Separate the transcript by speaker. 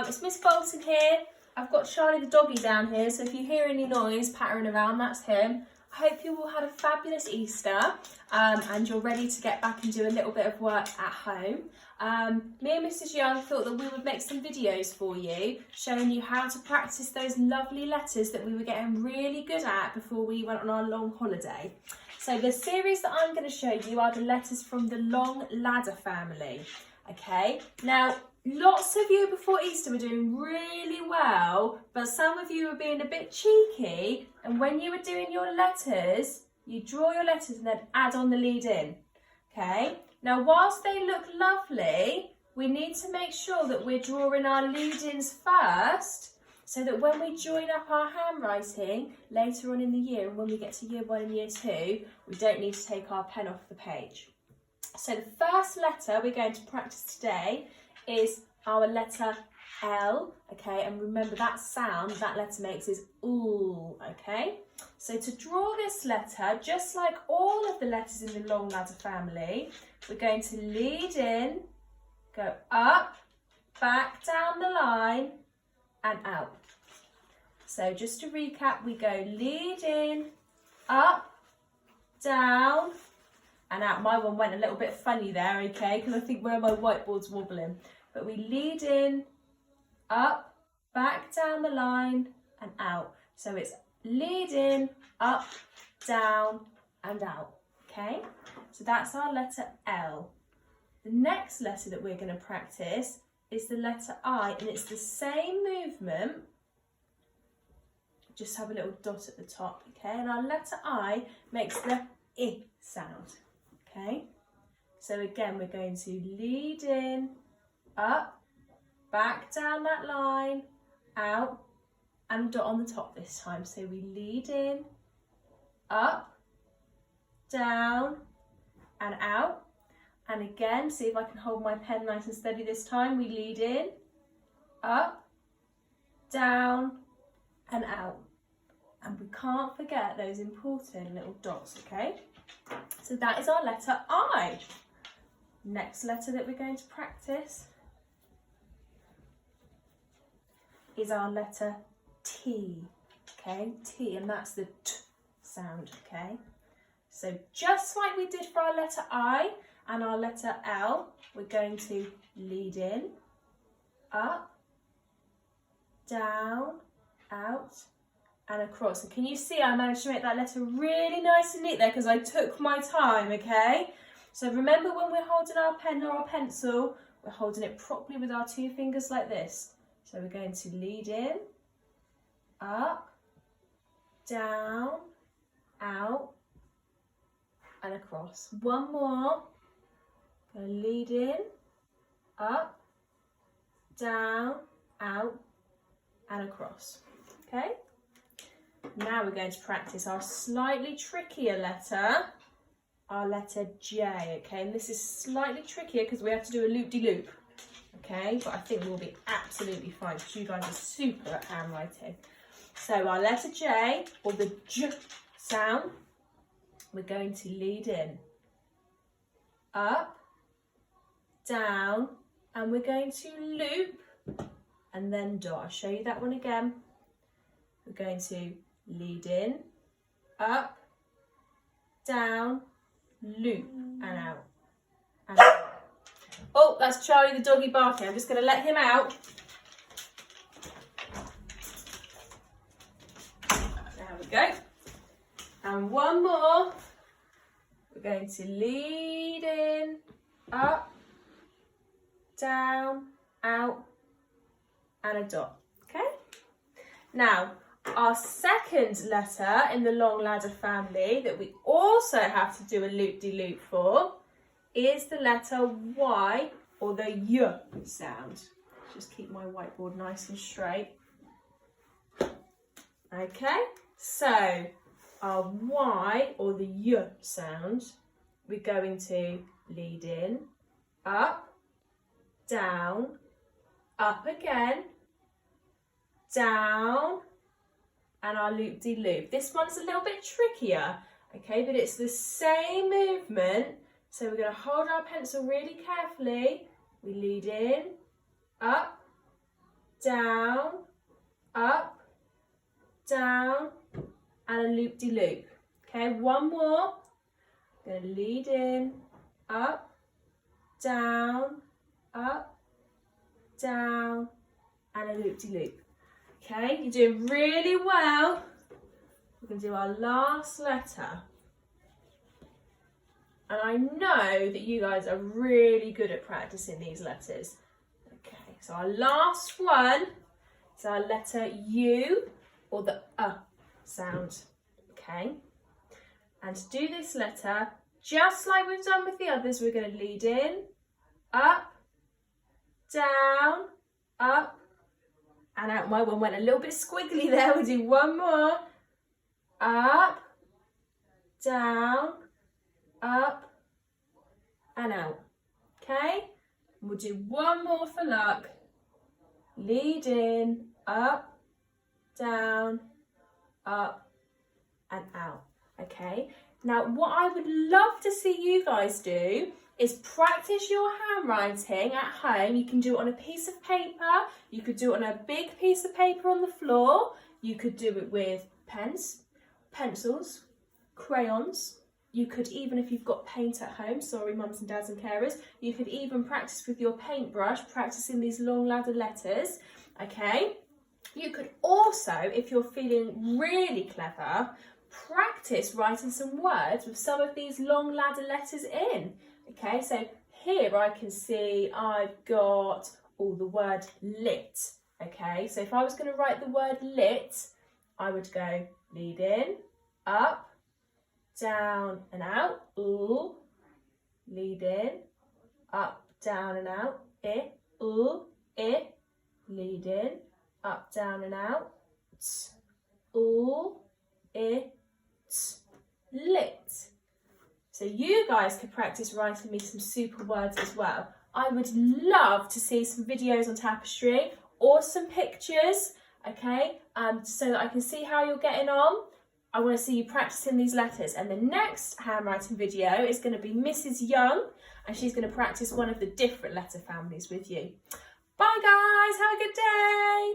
Speaker 1: It's Miss Bolton here. I've got Charlie the doggy down here, so if you hear any noise pattering around, that's him. I hope you all had a fabulous Easter and you're ready to get back and do a little bit of work at home. Me and Mrs Young thought that we would make some videos for you showing you how to practice those lovely letters that we were getting really good at before we went on our long holiday. So the series that I'm going to show you are the letters from the long ladder family. Okay, now lots of you before Easter were doing really well, but some of you were being a bit cheeky, and when you were doing your letters, you draw your letters and then add on the lead in. Okay, now whilst they look lovely, we need to make sure that we're drawing our lead ins first, so that when we join up our handwriting later on in the year, and when we get to year 1 and year 2, we don't need to take our pen off the page. So the first letter we're going to practice today is our letter L, okay, and remember that sound that letter makes is ooh, okay. So to draw this letter, just like all of the letters in the long ladder family, we're going to lead in, go up, back down the line and out. So just to recap, we go lead in, up, down and out. My one went a little bit funny there, okay, because I think where my whiteboard's wobbling. But we lead in, up, back down the line and out. So it's lead in, up, down and out, okay? So that's our letter L. The next letter that we're going to practice is the letter I, and it's the same movement, just have a little dot at the top, okay? And our letter I makes the I sound, okay? So again, we're going to lead in, up, back down that line, out, and dot on the top this time. So we lead in, up, down, and out. And again, see if I can hold my pen nice and steady this time. We lead in, up, down, and out. And we can't forget those important little dots, okay? So that is our letter I. Next letter that we're going to practice is our letter T, okay? T, and that's the T sound, okay? So just like we did for our letter I and our letter L, we're going to lead in, up, down, out, and across. So can you see I managed to make that letter really nice and neat there because I took my time, okay? So remember when we're holding our pen or our pencil, we're holding it properly with our 2 fingers like this. So we're going to lead in, up, down, out, and across. One more. Going to lead in, up, down, out, and across. Okay? Now we're going to practice our slightly trickier letter, our letter J, okay? And this is slightly trickier because we have to do a loop-de-loop. Okay, but I think we'll be absolutely fine because you guys are super at handwriting. So our letter J, or the J sound, we're going to lead in, up, down, and we're going to loop and then dot. I'll show you that one again. We're going to lead in, up, down, loop, and out. And out. Oh, that's Charlie the doggy barking. I'm just going to let him out. There we go. And one more. We're going to lead in, up, down, out, and a dot. Okay? Now, our second letter in the long ladder family that we also have to do a loop-de-loop for is the letter Y, or the Y sound. Just keep my whiteboard nice and straight. Okay, so our Y, or the Y sound, we're going to lead in, up, down, up again, down, and our loop-de-loop. This one's a little bit trickier, okay, but it's the same movement. So we're going to hold our pencil really carefully. We lead in, up, down, up, down, and a loop-de-loop. Okay, one more. Going to lead in, up, down, and a loop-de-loop. Okay, you're doing really well. We're going to do our last letter. And I know that you guys are really good at practicing these letters. Okay, so our last one is our letter U, or the sound. Okay, and to do this letter, just like we've done with the others, we're going to lead in, up, down, up, and out. My one went a little bit squiggly there. We'll do one more. Up, down, up, and out. Okay? We'll do one more for luck. Lead in, up, down, up, and out. Okay? Now, what I would love to see you guys do is practice your handwriting at home. You can do it on a piece of paper. You could do it on a big piece of paper on the floor. You could do it with pens, pencils, crayons. You could even, if you've got paint at home, sorry mums and dads and carers, you could even practice with your paintbrush, practicing these long ladder letters, okay? You could also, if you're feeling really clever, practice writing some words with some of these long ladder letters in, okay? So here I can see I've got all the word lit, okay? So if I was going to write the word lit, I would go lead in, up, down and out, ooh, lead in, up, down and out, ooh, lead in, up, down and out, ooh, lit. So you guys could practice writing me some super words as well. I would love to see some videos on Tapestry or some pictures, okay, so that I can see how you're getting on. I want to see you practicing these letters, and the next handwriting video is going to be Mrs. Young, and she's going to practice one of the different letter families with you. Bye guys, have a good day.